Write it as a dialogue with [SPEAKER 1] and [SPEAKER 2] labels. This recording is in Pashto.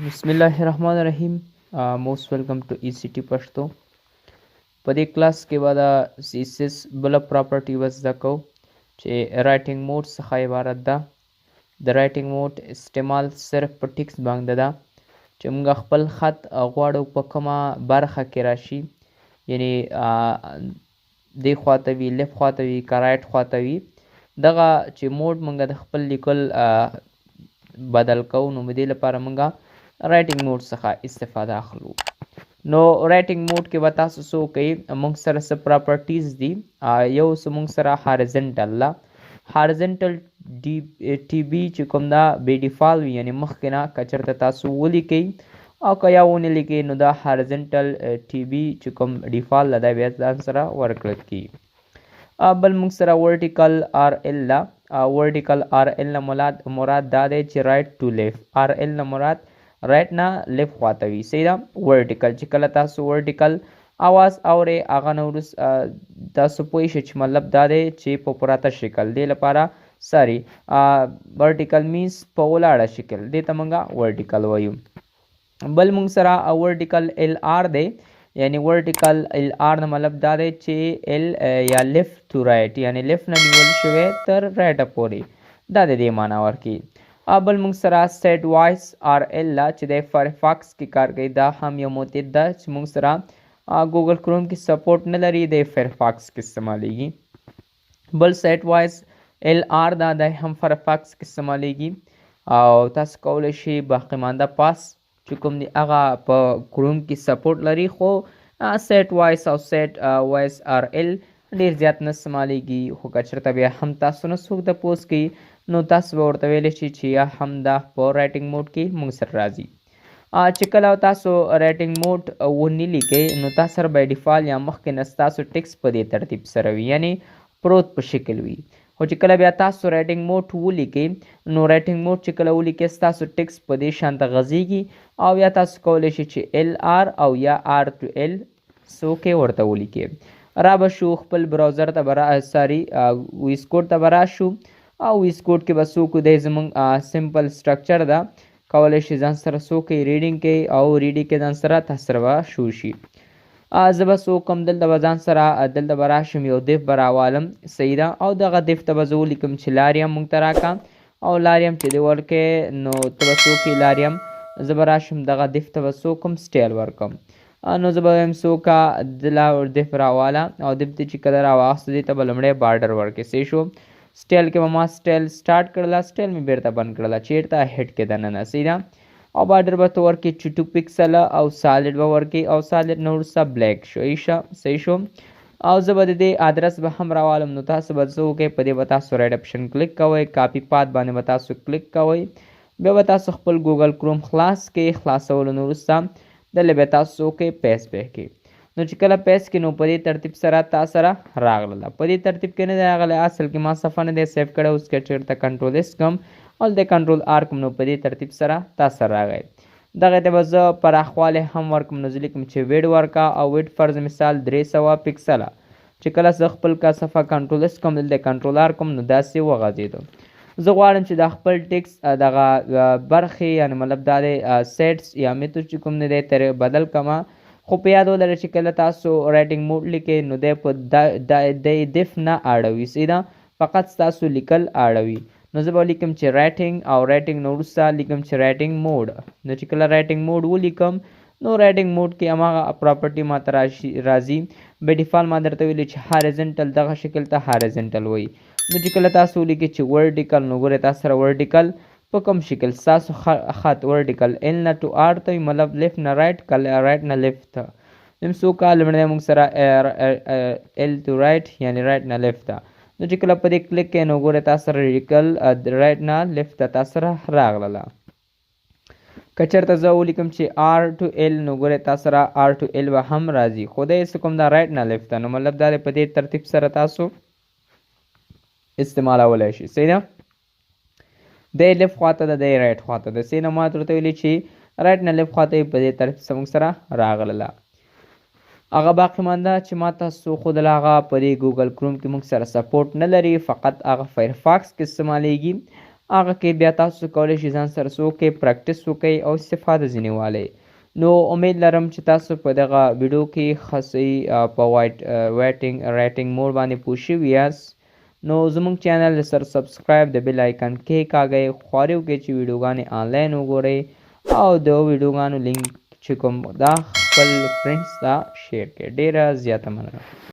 [SPEAKER 1] بسم الله الرحمن الرحیم. موست ویلکم ټو ای سی ټي پښتو. په دې کلاس کې به د سی اس اس بله پراپرټي به زده کوو چې رایټینګ موډ څخه عبارت ده. د رایټینګ موډ استعمال صرف په ټیکس باندې ده چې موږ خپل خط غواړو په کومه برخه کې راشي، یعنی دې خواته وي، لیفت خواته وي که رایټ خواته وي. دغه چې موډ موږ د خپل لیکل بدل کوو، نو دې لپاره موږ رایټینګ موډ څخه استفاده اخلو. نو رایټینګ موډ کې به تاسو څه وکئ، موږ سره څه پراپرټیز دي. یو څه موږ سره هارزنټل ده. هارزنټل ټي بي چې کوم دا بې ډیفال وي، یعنی مخکې نه که چېرته تاسو ولیکئ او که یا ونه لیکئ، نو دا هارزنټل ټي بي چې کوم ډیفال ده دا بیا ځان سره ورکړل کېږي. بل موږ سره ورټیکل آر ال ده. ورټیکل آر ال نه مراد دا دی چې رایټ ټو لیفت. آر ال نه مراد رایټ نه لیفت خواته وي. صحیح ده. ورټیکل چې کله تاسو ورټیکل اواز اورئ، هغه نه وروست تاسو پوه شئ چې مطلب دا دی چې په پراته شکل. دې لپاره ورټیکل مینس په ولاړه شکل، دې ته موږ ورټیکل وایو. بل موږ سره ورټیکل ال آر دی، یعنی ورټیکل ال آر نه مطلب دا دی چې ال یا لیفت ټو رایټ، یعنی لیفت نه نیول شوی تر رایټه پورې، دا د دې معنا ورکوي. بل موږ سره سیټ وایس آر ال چې د فایرفاکس کې کار کوي. دا هم یو موتد ده چې موږ سره ګوګل کروم کې سپورټ نه لري، د فایرفاکس کې استعمالیږي. بل سیټ وایس ال آر دا هم فایرفاکس کې استعمالیږي او تاسو کولی شئ باقی مانده پاس چې کوم دی هغه په کروم کې سپورټ لري، خو سیټ وایس او سیټ وایس آر ال ډېر زیات نه استعمالیږي. خو که چېرته بیا هم تاسو نه څوک د پوسټ کوي، نو تاسو به ورته ویلی شئ چې یا هم دا په رایټینګ موډ کې موږ سره راځي. چې کله تاسو رایټینګ موډ ونه لیکئ، نو تاسو سره بای ډیفال یا مخکې نه ستاسو ټیکس په دې ترتیب سره وي، یعنی پروت په شکل وي. خو چې کله بیا تاسو رایټینګ موډ ولیکئ، نو رایټینګ موډ چې کله ولیکئ ستاسو ټیکس په دې شانته غځېږي او یا تاسو کولی شئ چې ال آر او یا آر ټو ال څوکې ورته ولیکئ. را به شو خپل براوزر ته ویس کوډ ته به راشو او ویس کوډ کې به څوک دی زموږ سمپل سټرکچر ده، کولی شي ځان سره څوک ریډینګ کوي او ریډینګ کې ځان سره تاسو سره به شو شي. زه به څه وکړم، دلته به ځان سره دلته به راشم، یو دیف به راوالم. صحیح ده. او دغه دیف ته به زه ولیکم چې لاریم موږ ته راکړه، او لاریم چې دی ورکړې، نو ته به څه وکړې لاریم، زه به راشم دغه دیف ته به څه وکړم سټایل ورکړم. نو زه به وایم څه وکړه دله دیف راواله او دیف ته چې کله راواخیسته دې ته به لومړی بارډر ورکړې. صحیح شو. سټایل کې به ما سټایل سټارټ کړله، سټایل مې بیرته بند کړله چېرته هیډ کې دننه. صحیح ده. او بارډر به ته ورکړې چې 2 پکسله او سالډ به ورکړې او سالډ نه وروسته بلیک شو. صحیح شو. او زه به د دې ادرس به هم راوالم. نو تاسو به څه وکړئ، په دې به تاسو رایټ اپشن کلیک کوئ، کاپي پات باندې به تاسو کلیک کوئ، بیا به تاسو خپل ګوګل کروم خلاص کړئ. خلاصولو نه وروسته دلته به تاسو وکړئ پیسټ به کړئ. نو چې کله پیسټ کړئ، نو په دې ترتیب سره تا سره راغله. په دې ترتیب کې نه دی راغلی، اصل کې ما صفحه نه دی سیف کړی. اوس که چېرته کنټرول اس کوم او د کنټرول آر کوم، نو په دې ترتیب سره تا سره راغی. دغه ته به زه پراخوالی هم ورکړم، نو زه لیکم چې ویډ ورکړه او ویډ فرض مثال 300 پکسله. چې کله زه خپل کا صفحه کنټرول اس کوم، دلته کنټرول آر کوم، نو داسې وغځېدو. زه غواړم چې د خپل ټیکس دغه برخې، یعنی مطلب دا دی سیټس یا میتود چې کوم نه دی تر بدل کړمه. خو په یاد ولرئ چې کله تاسو رایټینګ موډ لیکئ، نو دی په د دیف نه اړوي. صحیح ده. فقط ستاسو لیکل اړوي. نو زه به لیکم چې رایټینګ او رایټینګ نه وروسته لیکم چې رایټینګ موډ. نو چې کله رایټینګ موډ ولیکم، نو رایټینګ موډ کې هماغه پراپرټي ما ته راځي. بې ډیفال ما درته ویلي چې هارزنټل دغه شکل ته هارزنټل وایي. نو چې کله تاسو ولیکئ چې ورټیکل، نو ګورئ تاسو سره ورټیکل په کوم شکل ستاسو خط ورټیکل ال نه ټو آر ته وي، مطلب لیفت نه رایټ، رایټ نه لیفت ته. نیم څو کال لومړی موږ سره ال ټو رایټ، یعنی رایټ نه لیفت ته. نو چې کله په دې کلیک کوئ، نو ګورئ تاسو سره ریډیکل رایټ نه لیفت ته تاسو سره راغله. که چېرته زه ولیکم چې آر ټو ال، نو ګورئ تاسو سره آر ټو ال به هم راځي، خو دی څه کوم دا رایټ نه لیفت ته، نو مطلب دا دی په دې ترتیب سره تاسو استعمالولی شي. صحیح ده. دی لیفت خواته ده، دی رایټ خواته ده. صحیح نه. ما ورته ویلي چې رایټ نه لیفت خواته په دې ترتیب سره موږ سره راغله. هغه باقی مانده چې ما تاسو ښودله، هغه په دې ګوګل کروم کې موږ سره سپورټ نه لري، فقط هغه فایرفاکس کې استعمالیږي. هغه کې بیا تاسو کولی شئ ځان سره څه وکړئ، پریکټس وکړئ او استفاده ځینې والئ. نو امید لرم چې تاسو په دغه ویډیو کې ښه صحیح په رایټینګ موډ باندې پوه شوي یاست. نو زموږ چینل سره سبسکرایب د بیل آیکن کېکاږئ، خواري وکړئ چې ویډیوګانې آنلاین وګورئ او د ویډیوګانو لینک چې کوم دا خپل فرینډز ته شیر کړئ. ډېره زیاته مننه.